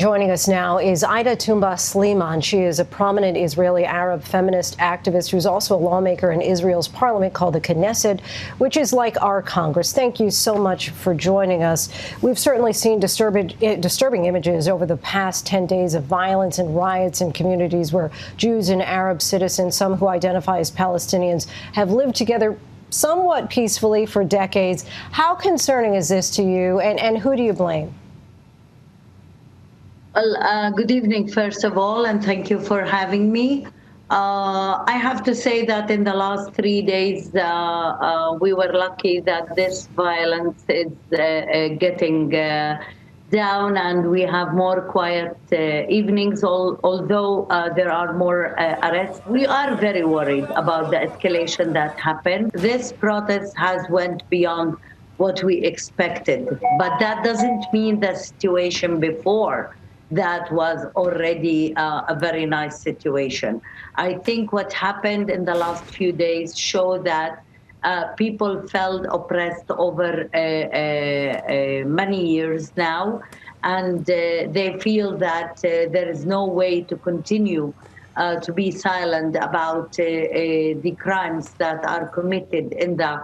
Joining us now is Aida Touma-Sliman. She is a prominent Israeli Arab feminist activist who's also a lawmaker in Israel's parliament called the Knesset, which is like our Congress. Thank you so much for joining us. We've certainly seen disturbing images over the past 10 days of violence and riots in communities where Jews and Arab citizens, some who identify as Palestinians, have lived together somewhat peacefully for decades. How concerning is this to you, and who do you blame? Well, good evening, first of all, and thank you for having me. I have to say that in the last 3 days, we were lucky that this violence is getting down, and we have more quiet evenings, although there are more arrests. We are very worried about the escalation that happened. This protest has went beyond what we expected, but that doesn't mean the situation before that was already a very nice situation. I think what happened in the last few days showed that people felt oppressed over many years now, and they feel that there is no way to continue to be silent about the crimes that are committed in the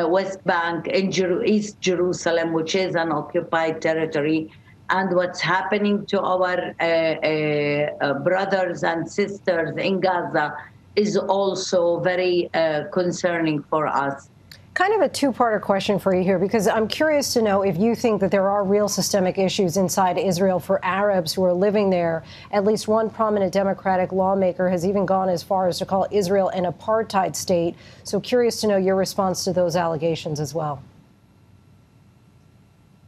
West Bank, in East Jerusalem, which is an occupied territory, and what's happening to our brothers and sisters in Gaza is also very concerning for us. Kind of a two-parter question for you here, because I'm curious to know if you think that there are real systemic issues inside Israel for Arabs who are living there. At least one prominent Democratic lawmaker has even gone as far as to call Israel an apartheid state. So curious to know your response to those allegations as well.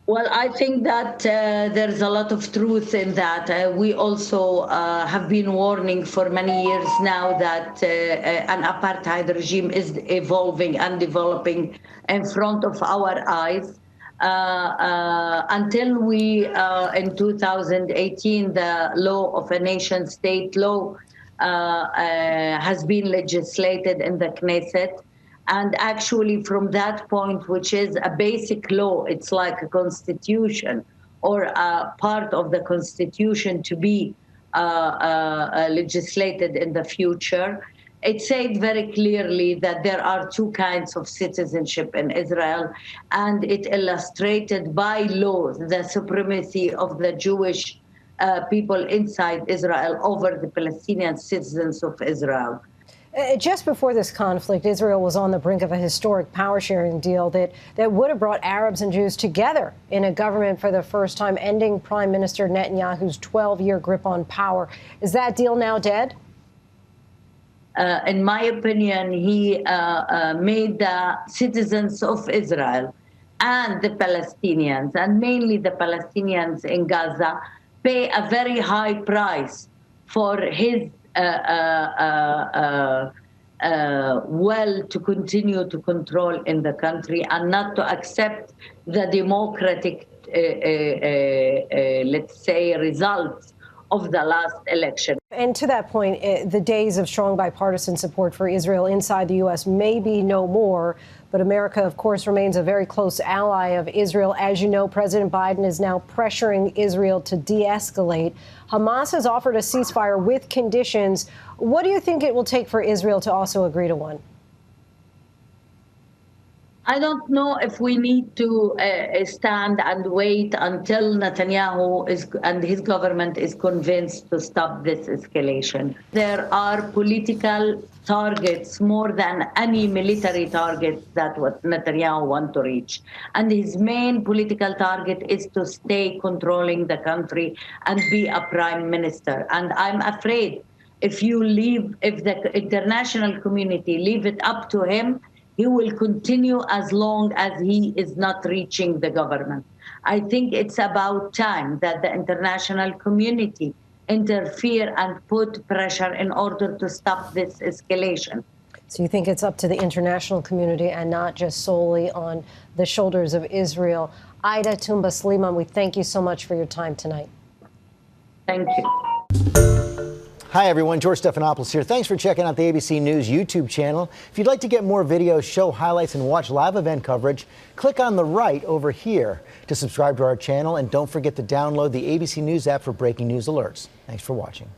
Well, I think that there's a lot of truth in that. We also have been warning for many years now that an apartheid regime is evolving and developing in front of our eyes. Until we, in 2018, the law of a nation state law has been legislated in the Knesset. And actually, from that point, which is a basic law, it's like a constitution or a part of the constitution to be legislated in the future. It said very clearly that there are two kinds of citizenship in Israel, and it illustrated by law the supremacy of the Jewish people inside Israel over the Palestinian citizens of Israel. Just before this conflict, Israel was on the brink of a historic power-sharing deal that would have brought Arabs and Jews together in a government for the first time, ending Prime Minister Netanyahu's 12-year grip on power. Is that deal now dead? In my opinion, he made the citizens of Israel and the Palestinians, and mainly the Palestinians in Gaza, pay a very high price for his to continue to control in the country and not to accept the democratic, let's say, results of the last election. And to that point, the days of strong bipartisan support for Israel inside the U.S. may be no more, but America, of course, remains a very close ally of Israel. As you know, President Biden is now pressuring Israel to de-escalate. Hamas has offered a ceasefire with conditions. What do you think it will take for Israel to also agree to one? I don't know if we need to stand and wait until Netanyahu and his government is convinced to stop this escalation. There are political targets more than any military targets that what Netanyahu wants to reach. And his main political target is to stay controlling the country and be a prime minister. And I'm afraid if the international community leave it up to him, he will continue as long as he is not reaching the government. I think it's about time that the international community interfere and put pressure in order to stop this escalation. So you think it's up to the international community and not just solely on the shoulders of Israel. Aida Touma-Sliman, we thank you so much for your time tonight. Thank you. Hi, everyone. George Stephanopoulos here. Thanks for checking out the ABC News YouTube channel. If you'd like to get more videos, show highlights, and watch live event coverage, click on the right over here to subscribe to our channel. And don't forget to download the ABC News app for breaking news alerts. Thanks for watching.